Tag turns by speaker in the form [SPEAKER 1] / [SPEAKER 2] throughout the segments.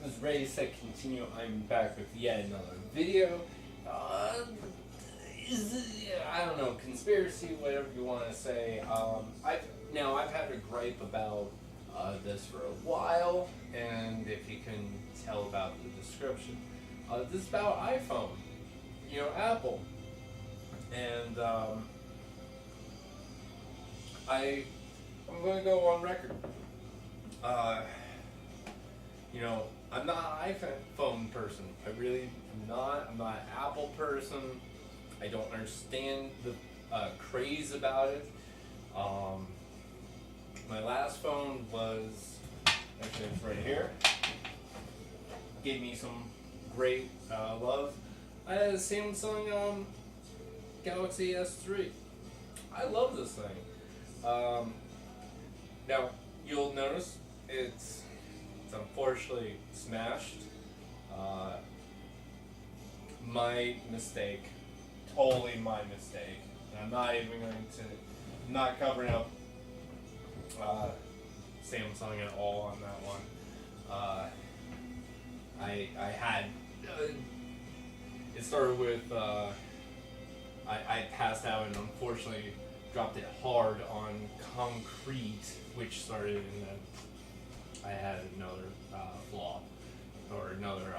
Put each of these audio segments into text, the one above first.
[SPEAKER 1] This is Ready, Set, Continue. I'm back with yet another video. I don't know, conspiracy, whatever you want to say. I've had a gripe about this for a while, and if you can tell about the description, this is about iPhone, Apple, and I'm going to go on record. I'm not an iPhone person. I really am not. I'm not an Apple person. I don't understand the craze about it. My last phone was, actually it's right here. Gave me some great love. I had a Samsung Galaxy S3. I love this thing. Now, you'll notice it's unfortunately smashed. My mistake. Totally my mistake. And I'm not even going to, I'm not covering up Samsung at all on that one. I had, it started with, I passed out and unfortunately dropped it hard on concrete, which started and then I had another flaw or another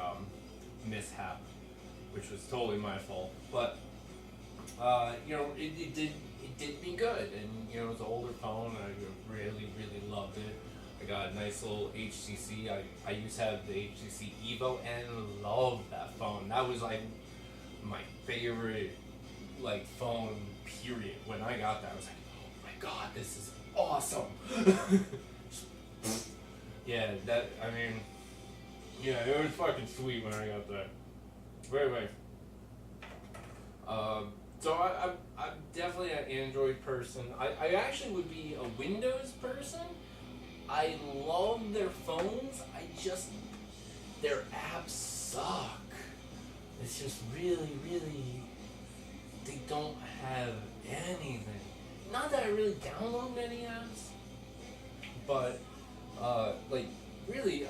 [SPEAKER 1] mishap, which was totally my fault. But it did me good, and it was an older phone. I really loved it. I got a nice little HTC. I used to have the HTC Evo and loved that phone. That was like my favorite phone. Period. When I got that, I was like, oh my god, this is awesome. Yeah, it was fucking sweet when I got that. Very nice. So I'm definitely an Android person. I actually would be a Windows person. I love their phones. Their apps suck. It's just really, they don't have anything. Not that I really download many apps, but really,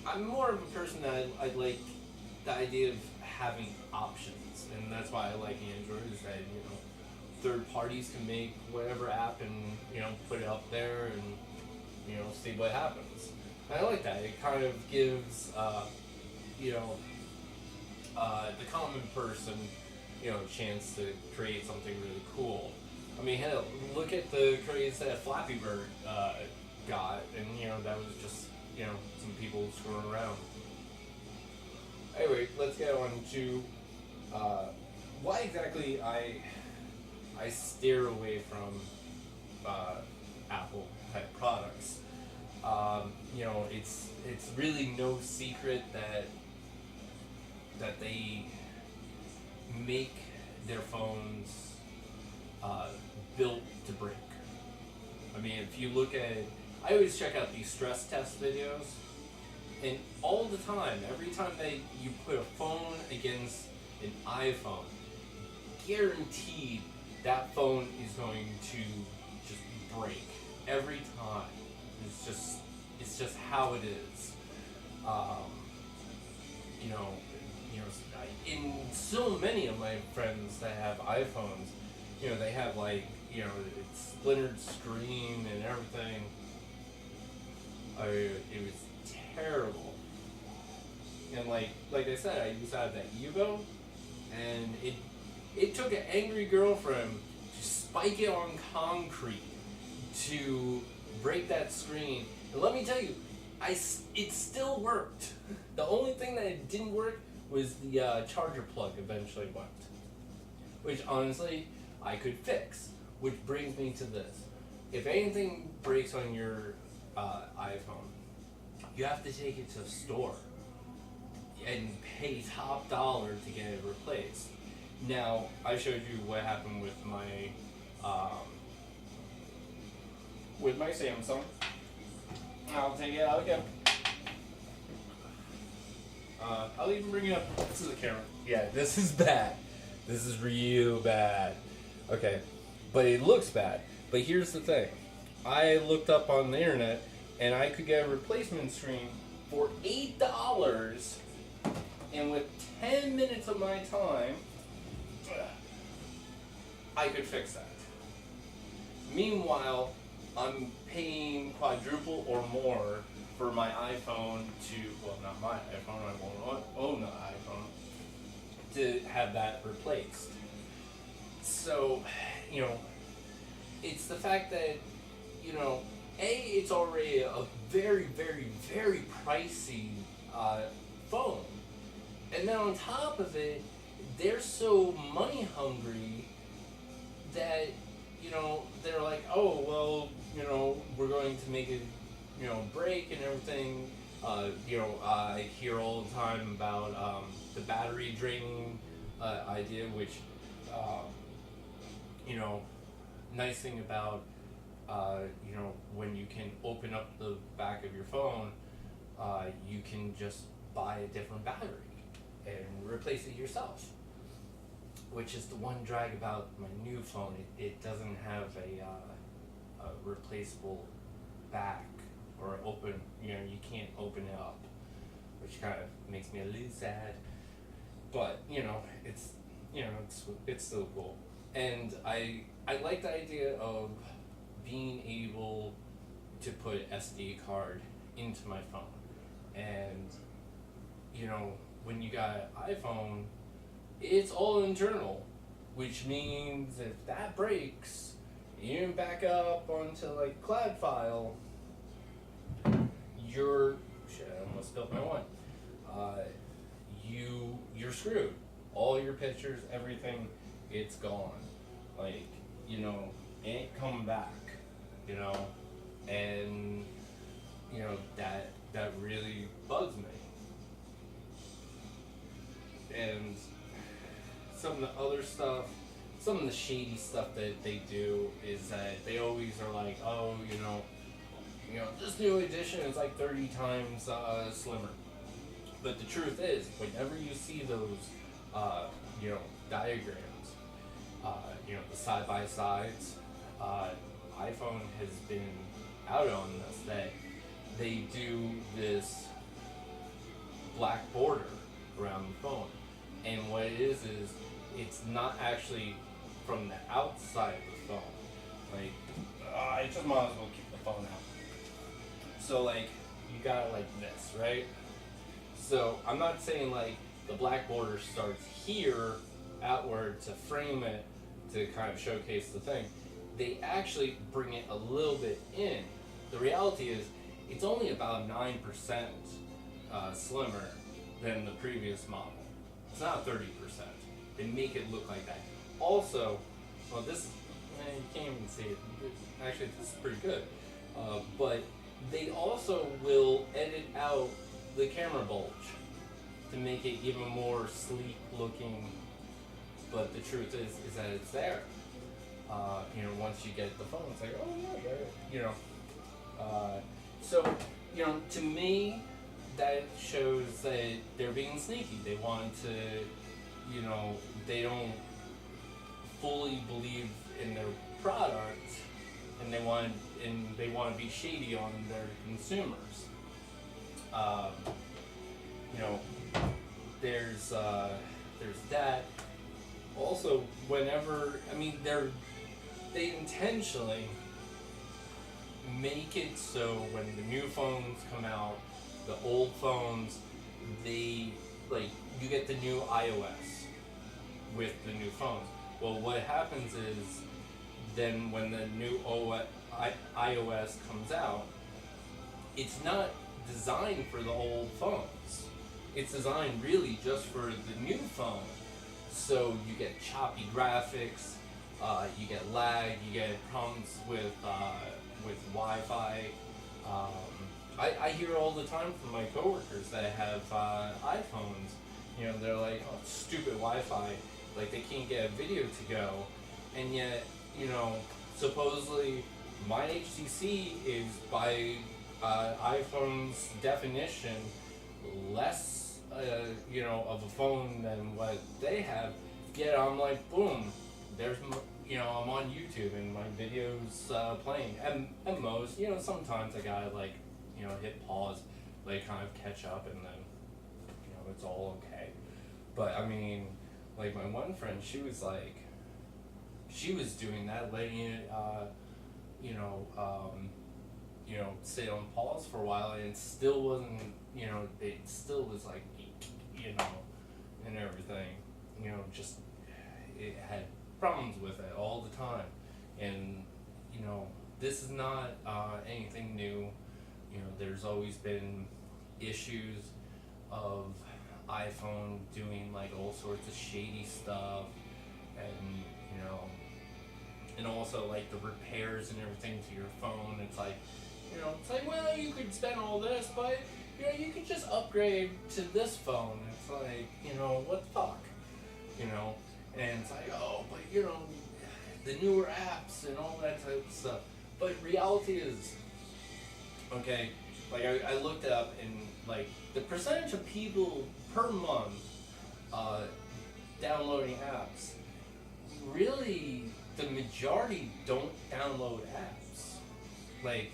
[SPEAKER 1] I'm more of a person that I like the idea of having options, and that's why I like Android, is that, third parties can make whatever app and, put it up there and, see what happens. I like that. It kind of gives, the common person, a chance to create something really cool. Hell, look at the craze that Flappy Bird got, and that was just some people screwing around. Anyway, let's get on to why exactly I steer away from Apple type products. It's really no secret that they make their phones built to break. If you look at, I always check out these stress test videos, and all the time, every time that you put a phone against an iPhone, guaranteed that phone is going to just break every time. It's just how it is. In so many of my friends that have iPhones, they have it's splintered screen and everything. It was terrible. And like I said, I used to have that Evo, and it took an angry girlfriend to spike it on concrete to break that screen. And let me tell you, it still worked. The only thing that it didn't work was the charger plug eventually went, which honestly I could fix. Which brings me to this: if anything breaks on your iPhone, you have to take it to a store and pay top dollar to get it replaced. Now, I showed you what happened with my Samsung. I'll take it out again. I'll even bring it up to the camera. Yeah, this is bad. This is real bad. Okay, but it looks bad. But here's the thing. I looked up on the internet and I could get a replacement screen for $8, and with 10 minutes of my time, I could fix that. Meanwhile, I'm paying quadruple or more for my iPhone not my iPhone, I won't own the iPhone, to have that replaced. So, it's the fact that, it's already a very, very, very pricey phone. And then on top of it, they're so money hungry that, they're like, oh, well, we're going to make it, break and everything. I hear all the time about the battery draining idea, which, nice thing about, when you can open up the back of your phone, you can just buy a different battery and replace it yourself. Which is the one drag about my new phone. It doesn't have a replaceable back or open. You can't open it up, which kind of makes me a little sad. But it's still cool. And I like the idea of being able to put SD card into my phone. And when you got an iPhone, it's all internal, which means if that breaks, you didn't back up onto like cloud file, I almost spilled my wine. You're screwed. All your pictures, everything, it's gone. Like, ain't coming back. And that really bugs me. And some of the other stuff, some of the shady stuff that they do is that they always are like, oh, this new edition is like 30 times slimmer. But the truth is, whenever you see those, diagrams, the side-by-sides, iPhone has been out on this, that they do this black border around the phone. And what it is it's not actually from the outside of the phone. Like, I just might as well keep the phone out. So, like, you got it like this, right? So, I'm not saying, like, the black border starts here outward to frame it to kind of showcase the thing. They actually bring it a little bit in. The reality is, it's only about 9% slimmer than the previous model. It's not 30%. They make it look like that. Also, well, this, you can't even see it. Actually, this is pretty good. But they also will edit out the camera bulge to make it even more sleek looking. But the truth is that it's there. Once you get the phone, it's like, oh yeah, there. So, to me, that shows that they're being sneaky. They want to, they don't fully believe in their product, and they want to be shady on their consumers. There's that. Also, they intentionally make it so when the new phones come out, the old phones, you get the new iOS with the new phones. Well, what happens is, then when the new iOS comes out, it's not designed for the old phones. It's designed really just for the new phone. So you get choppy graphics, you get lag, you get problems with Wi-Fi. I hear all the time from my coworkers that have iPhones. They're like, oh, stupid Wi-Fi. Like, they can't get a video to go. And yet, supposedly my HTC is, by iPhone's definition, less, of a phone than what they have. Yet I'm like, boom, I'm on YouTube and my video's playing. At most, sometimes I gotta, hit pause, like kind of catch up, and then it's all okay. But I mean, like my one friend, she was doing that, letting it you know sit on pause for a while, and it still wasn't, it still was like, and everything, just it had problems with it all the time. And this is not anything new. There's always been issues of iPhone doing like all sorts of shady stuff, and and also like the repairs and everything to your phone. It's like, well, you could spend all this, but you could just upgrade to this phone. It's like, what the fuck, and it's like, oh, but the newer apps and all that type of stuff. But reality is, okay, like I looked up, and like the percentage of people per month downloading apps, really the majority don't download apps. Like,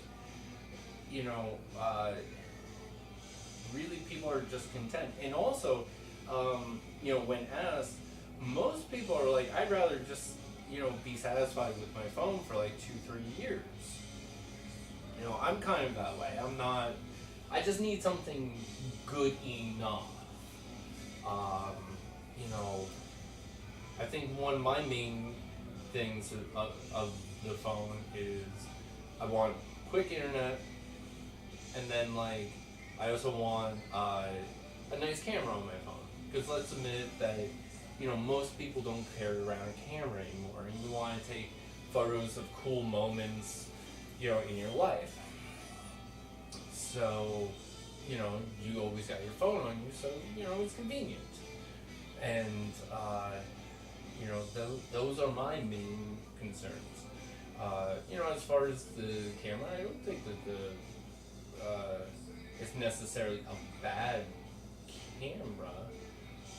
[SPEAKER 1] really people are just content. And also, when asked, most people are like, I'd rather just, be satisfied with my phone for like 2-3 years. I'm kind of that way. I just need something good enough. I think one of my main things of the phone is I want quick internet, and then like I also want a nice camera on my phone. Because let's admit that most people don't carry around a camera anymore, and you want to take photos of cool moments in your life. So you always got your phone on you, so it's convenient. And those are my main concerns. As far as the camera, I don't think that it's necessarily a bad camera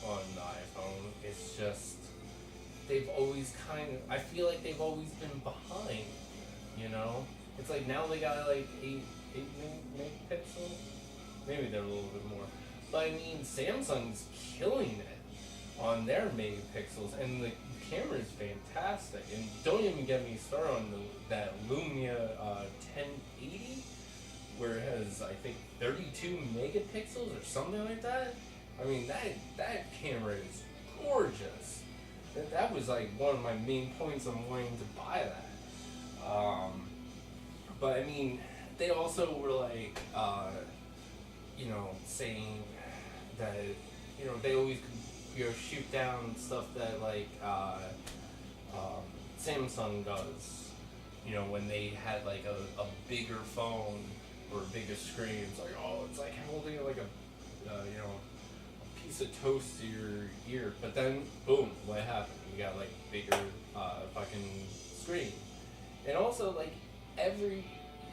[SPEAKER 1] on the iPhone. It's just they've always I feel like they've always been behind. It's like now they got like 8 megapixel. Maybe they're a little bit more. But I mean, Samsung's killing it on their megapixels, and the camera is fantastic. And don't even get me started on that Lumia 1080, where it has, I think, 32 megapixels or something like that. I mean, that camera is gorgeous. That was like one of my main points on wanting to buy that. But I mean, they also were like, saying that, they always could, shoot down stuff that like Samsung does. When they had like a bigger phone or a bigger screen, it's like, oh, it's like holding like a piece of toast to your ear. But then, boom, what happened? You got like bigger fucking screen. And also like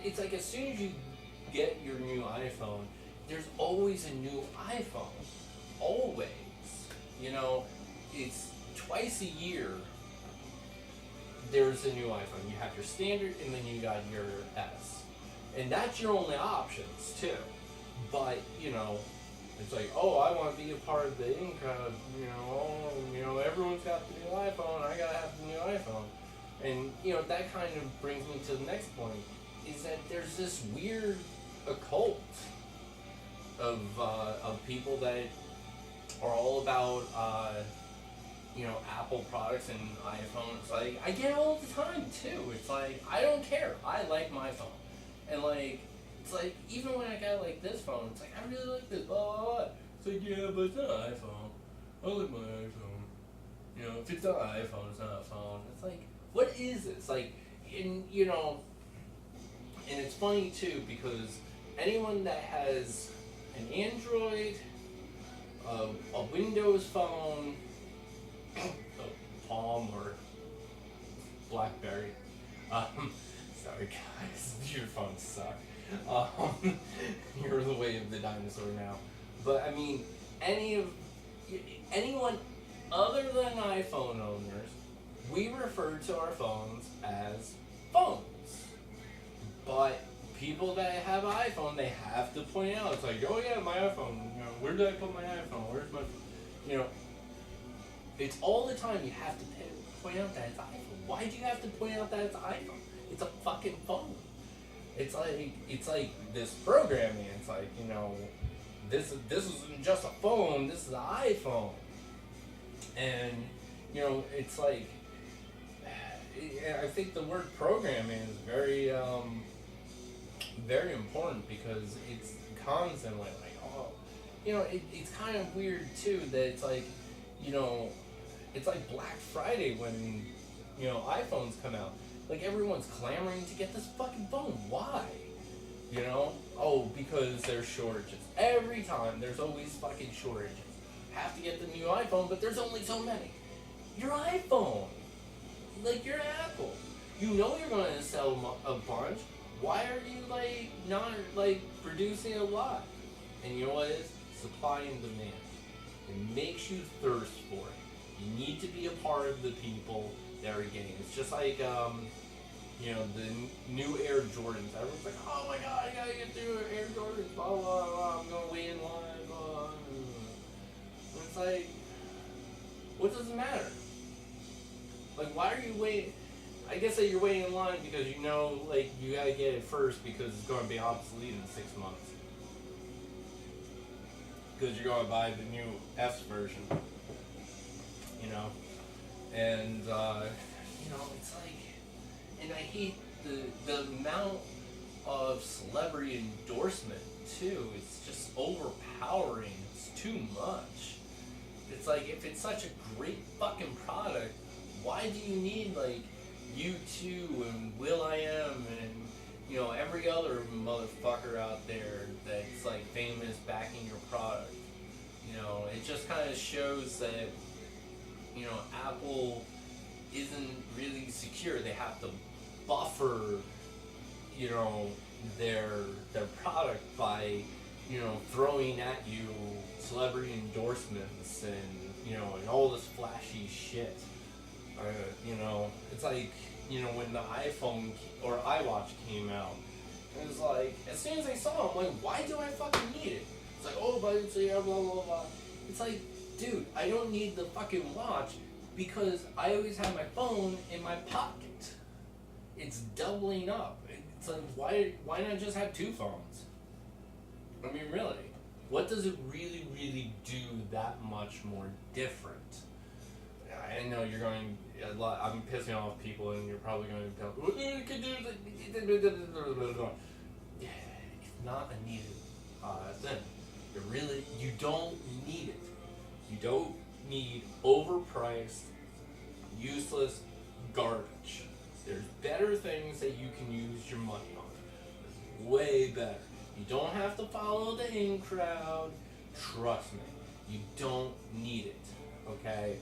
[SPEAKER 1] it's like as soon as you get your new iPhone, there's always a new iPhone. Always. It's twice a year there's a new iPhone. You have your standard, and then you got your S. And that's your only options too. But, it's like, oh, I want to be a part of the in crowd, everyone's got the new iPhone, I gotta have the new iPhone. And, that kind of brings me to the next point, is that there's this weird occult of people that are all about, Apple products and iPhones. Like, I get it all the time, too. It's like, I don't care. I like my phone. And, like, it's like, even when I got, like, this phone, it's like, I really like this, blah, blah, blah. It's like, yeah, but it's not an iPhone. I like my iPhone. If it's not an iPhone, it's not a phone. It's like, what is it? It's like, and it's funny, too, because anyone that has an Android, a Windows phone, a Palm or BlackBerry. Sorry guys, your phones suck. You're the way of the dinosaur now. But I mean, anyone other than iPhone owners, we refer to our phones as phones. But people that have an iPhone, they have to point out. It's like, oh yeah, my iPhone. Where did I put my iPhone? Where's my, you know, it's all the time you have to point out that it's iPhone. Why do you have to point out that it's iPhone? It's a fucking phone. It's like this programming. It's like, this isn't just a phone. This is an iPhone. And it's like, I think the word programming is very very important, because it's constantly like, it's kind of weird too that it's like, it's like Black Friday when iPhones come out. Like, everyone's clamoring to get this fucking phone. Why? Oh, because there's shortages. Every time there's always fucking shortages. Have to get the new iPhone, but there's only so many. Your iPhone. Like, you're Apple. You're going to sell a bunch. Why are you, not, producing a lot? And you know what it is? Supply and demand. It makes you thirst for it. You need to be a part of the people that are getting it. It's just like, the new Air Jordans. Everyone's like, oh my god, I gotta get through Air Jordans, blah, blah, blah, I'm gonna wait in line, blah, blah. And it's like, what does it matter? Like, why are you waiting? I guess that you're waiting in line because you gotta get it first because it's gonna be obsolete in 6 months. Because you're gonna buy the new S version. And, it's like, and I hate the amount of celebrity endorsement, too. It's just overpowering. It's too much. It's like, if it's such a great fucking product, why do you need, U2 and Will.i.am and, every other motherfucker out there that's, famous backing your product? It just kind of shows that, Apple isn't really secure. They have to buffer, their product by, throwing at you celebrity endorsements and, and all this flashy shit. It's like, when the iPhone or iWatch came out, it was like, as soon as I saw it, I'm like, why do I fucking need it? It's like, oh, but it's blah, blah, blah. It's like, dude, I don't need the fucking watch because I always have my phone in my pocket. It's doubling up. It's like, why not just have two phones? I mean, really, what does it really, really do that much more different? I know you're going, I'm pissing off people and you're probably going to tell, it's not a needed thing. You don't need it. You don't need overpriced, useless garbage. There's better things that you can use your money on. Way better. You don't have to follow the in crowd. Trust me. You don't need it. Okay?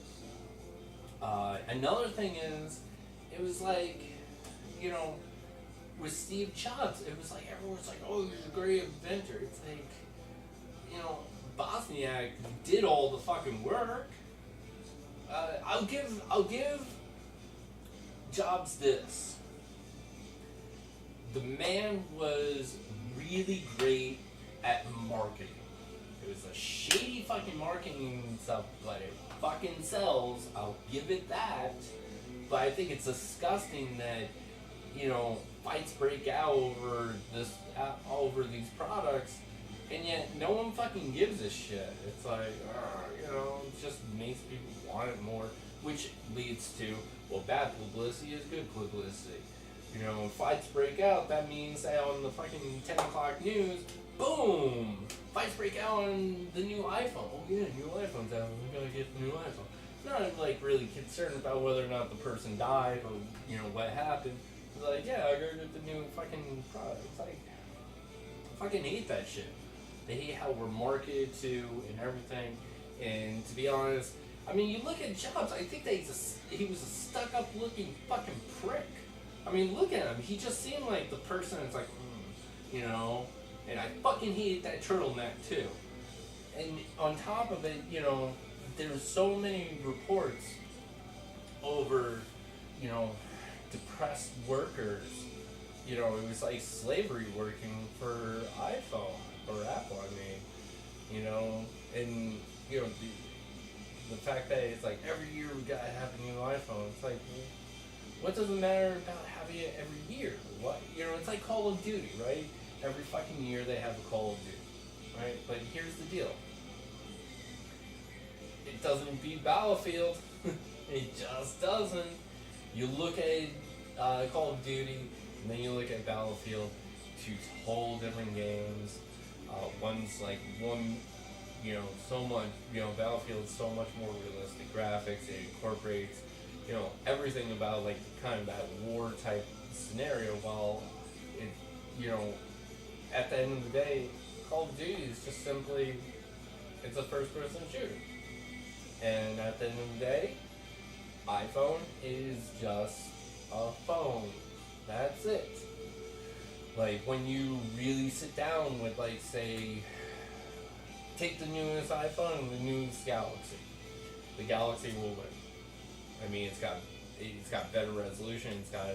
[SPEAKER 1] Another thing is, it was like, with Steve Jobs, it was like, everyone's like, oh, he's a great inventor. It's like, Bosniak did all the fucking work. I'll give Jobs this. The man was really great at marketing. It was a shady fucking marketing stuff, but it fucking sells. I'll give it that. But I think it's disgusting that, fights break out over these products, and yet no one fucking gives a shit. It's like, it just makes people want it more, which leads to, well, bad publicity is good publicity. When fights break out, that means that on the fucking 10 o'clock news, boom! Fights break out on the new iPhone. Oh yeah, new iPhone's out. We gotta get the new iPhone. Not really concerned about whether or not the person died or what happened. It's like, yeah, I gotta get the new fucking product. It's like, I fucking hate that shit. They hate how we're marketed to and everything. And to be honest, I mean, you look at Jobs. I think that he was a stuck-up looking fucking prick. I mean, look at him. He just seemed like the person that's like, And I fucking hated that turtleneck too. And on top of it, there's so many reports over, depressed workers it was like slavery working for iPhone or Apple. I mean, and the fact that it's like every year we gotta have a new iPhone. It's like, well, what does it matter about having it every year? What it's like Call of Duty, right? Every fucking year they have a Call of Duty, right? But here's the deal: it doesn't beat Battlefield. It just doesn't. You look at Call of Duty, and then you look at Battlefield. Two whole different games. One's like so much. Battlefield's so much more realistic graphics. It incorporates, everything about like kind of that war type scenario. While it, at the end of the day, Call of Duty is just simply, it's a first-person shooter. And at the end of the day, iPhone is just a phone. That's it. Like, when you really sit down with, like, say, take the newest iPhone and the newest Galaxy. The Galaxy will win. I mean, it's got better resolution. It's got,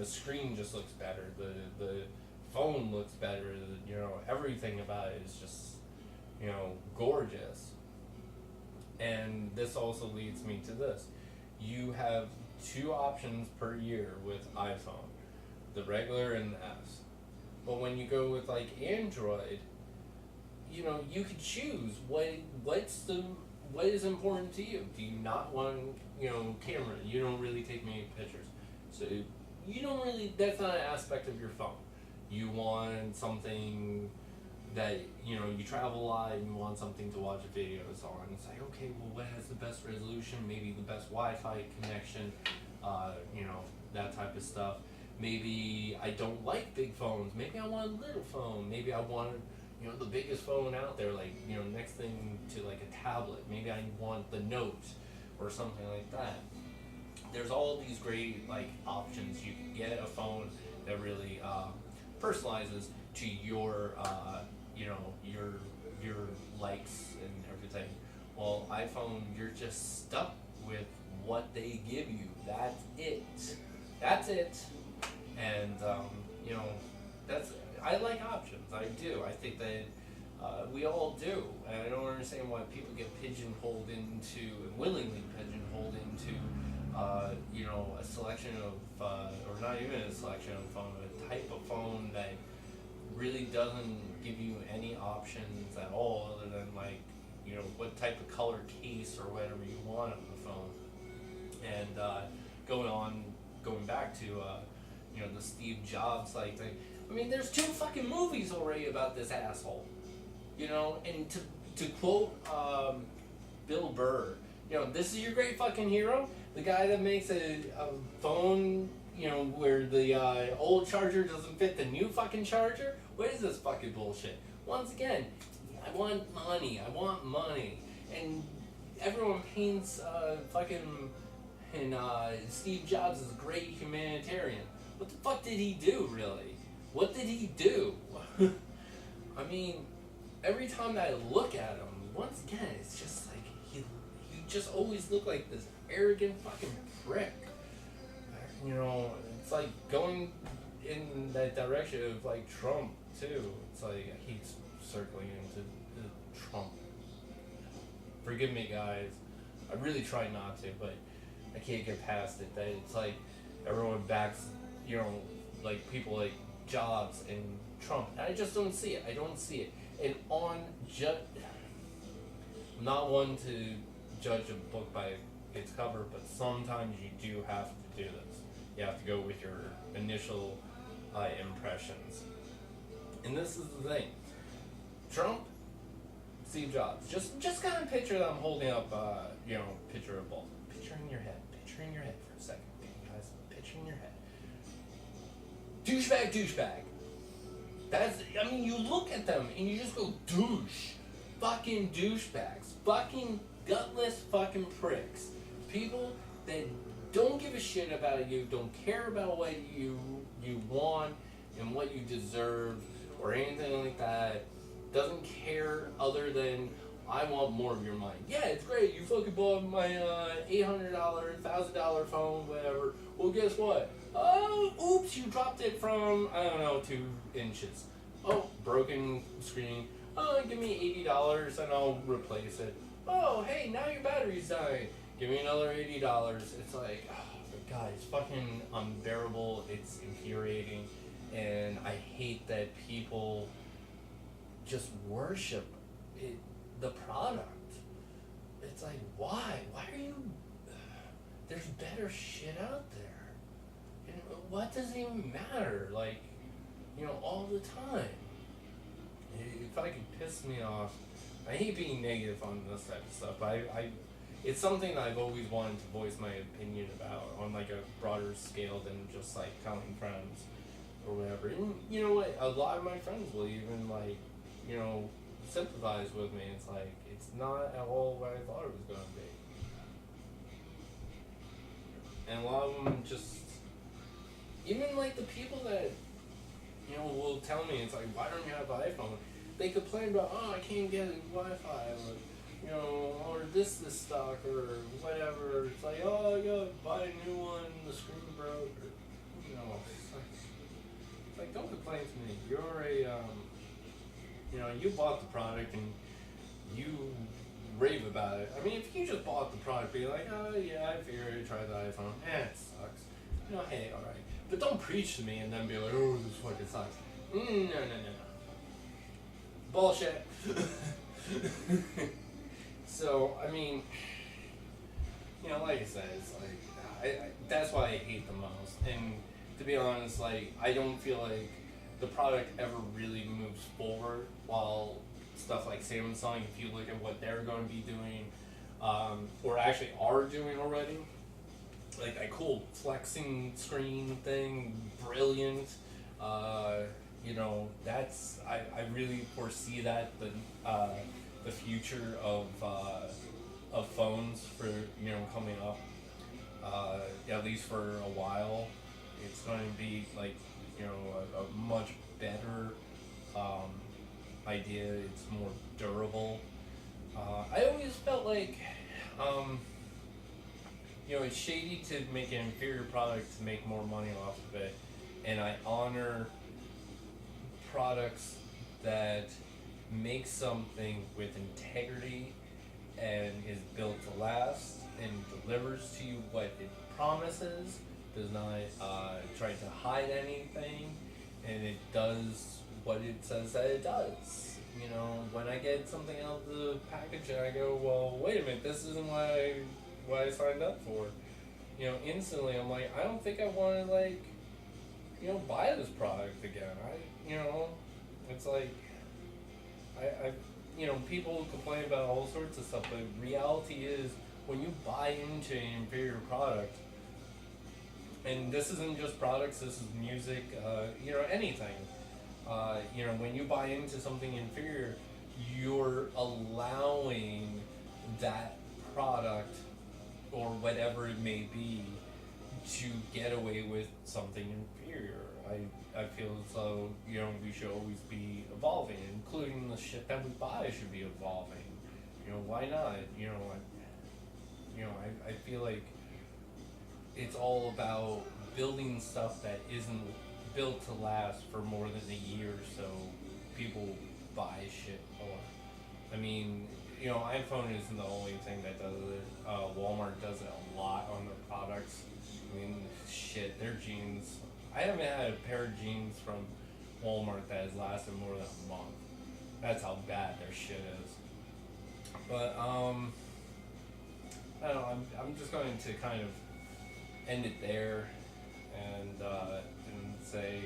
[SPEAKER 1] the screen just looks better. The phone looks better. Everything about it is just, gorgeous. And this also leads me to this. You have two options per year with iPhone, the regular and the S. But when you go with like Android, you could choose what is important to you. Do you not want, camera? You don't really take many pictures. So that's not an aspect of your phone. You want something that, you travel a lot and you want something to watch videos on. It's like, okay, well, what has the best resolution? Maybe the best Wi-Fi connection, that type of stuff. Maybe I don't like big phones. Maybe I want a little phone. Maybe I want, the biggest phone out there, like, next thing to like a tablet. Maybe I want the Note or something like that. There's all these great, like, options. You can get a phone that really personalizes to your, your likes and everything. Well, iPhone, you're just stuck with what they give you. That's it. That's it. And, I like options. I do. I think that we all do. And I don't understand why people get pigeonholed into, and willingly pigeonholed into, a selection of, or not even a selection of phone, a type of phone that really doesn't give you any options at all other than, like, what type of color case or whatever you want on the phone. And going back to, the Steve Jobs like thing. I mean, there's 2 fucking movies already about this asshole. And to quote Bill Burr, this is your great fucking hero, the guy that makes a phone, where the old charger doesn't fit the new fucking charger. What is this fucking bullshit? Once again, I want money, and everyone paints Steve Jobs as a great humanitarian. What the fuck did he do, really? What did he do? I mean, every time that I look at him, once again, it's just like, he just always looked like this arrogant fucking prick. It's like going in that direction of, like, Trump, too. It's like, he's circling into Trump. Forgive me, guys. I really try not to, but I can't get past it. That it's like, everyone backs, like, people like Jobs and Trump. And I just don't see it. I don't see it. And I'm not one to judge a book by its cover, but sometimes you do have to do this. You have to go with your initial impressions. And this is the thing. Trump, Steve Jobs. Just kind of picture them holding up, picture of both. Picture in your head. Picture in your head for a second, okay, guys? Picture in your head. Douchebag. You look at them and you just go, douche. Fucking douchebags. Fucking gutless fucking pricks. People that don't give a shit about you, don't care about what you want and what you deserve or anything like that. Doesn't care other than, I want more of your money. Yeah, it's great. You fucking bought my $800, $1,000 phone, whatever. Well, guess what? Oh, oops, you dropped it from, I don't know, 2 inches. Oh, broken screen. Oh, give me $80 and I'll replace it. Oh, hey, now your battery's dying. Give me another $80. It's like, oh, God, it's fucking unbearable. It's infuriating. And I hate that people just worship it, the product. It's like, why? Why are you... There's better shit out there. And what does it even matter? Like, all the time. If I could piss me off, I hate being negative on this type of stuff, but it's something that I've always wanted to voice my opinion about on like a broader scale than just like telling friends or whatever. And you know what? A lot of my friends will even like, sympathize with me. It's like, it's not at all what I thought it was going to be. And a lot of them just, even like the people that, will tell me, it's like, why don't you have an iPhone? They complain about, oh, I can't get Wi-Fi, or this stock, or whatever. It's like, oh, I gotta buy a new one, the screen broke, or, it's like, don't complain to me. You're you bought the product and you rave about it. I mean, if you just bought the product, be like, oh, yeah, I figured I'd try the iPhone. It sucks. Hey, alright. But don't preach to me and then be like, oh, this fucking sucks. No. Bullshit. So, I mean, like I said, it's like, that's why I hate the most. And to be honest, like, I don't feel like the product ever really moves forward, while stuff like Samsung, if you look at what they're going to be doing, or actually are doing already, like that cool flexing screen thing, brilliant. That's I really foresee that the future of phones for coming up. At least for a while, it's going to be like a much better idea. It's more durable. I always felt like it's shady to make an inferior product to make more money off of it, and I honor products that make something with integrity and is built to last and delivers to you what it promises, does not try to hide anything, and it does what it says that it does. When I get something out of the package and I go, well, wait a minute, this isn't what I signed up for. Instantly I'm like, I don't think I want to buy this product again. It's like, people complain about all sorts of stuff, but reality is when you buy into an inferior product, and this isn't just products, this is music, anything. When you buy into something inferior, you're allowing that product or whatever it may be to get away with something inferior. I feel as though we should always be evolving, including the shit that we buy should be evolving. Why not? I feel like it's all about building stuff that isn't built to last for more than a year, so people buy shit more. I mean, iPhone isn't the only thing that does it. Walmart does it a lot on their products. I mean, shit, their jeans. I haven't had a pair of jeans from Walmart that has lasted more than a month. That's how bad their shit is. But I don't know. I'm just going to kind of end it there and say,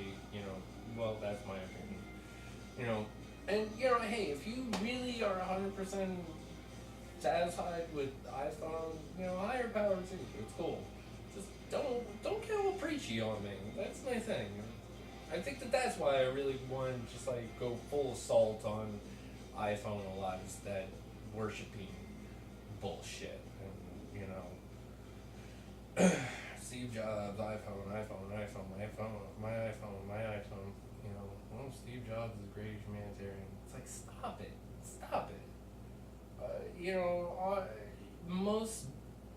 [SPEAKER 1] well, that's my opinion. And hey, if you really are 100% satisfied with iPhone, higher power too. It's cool. Just don't get all preachy on me. That's my thing. I think that's why I really want to just go full assault on iPhone a lot, is that worshiping bullshit. And Steve Jobs, iPhone, my iPhone. Well, Steve Jobs is a great humanitarian. It's like, stop it. Most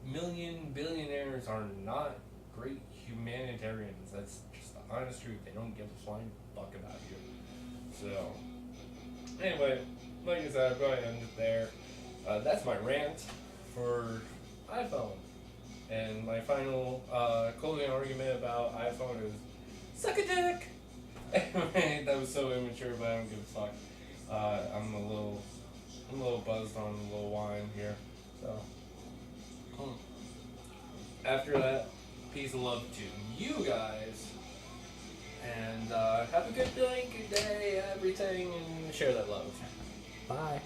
[SPEAKER 1] million billionaires are not great humanitarians. That's just the honest truth. They don't give a flying fuck about you. So, anyway, like I said, I'm going to end it there. That's my rant for iPhone. And my final closing argument about iPhone is suck a dick. Anyway, that was so immature, but I don't give a fuck. I'm a little buzzed on a little wine here. So, after that, peace and love to you guys. And have a good night, good day, everything, and share that love.
[SPEAKER 2] Bye.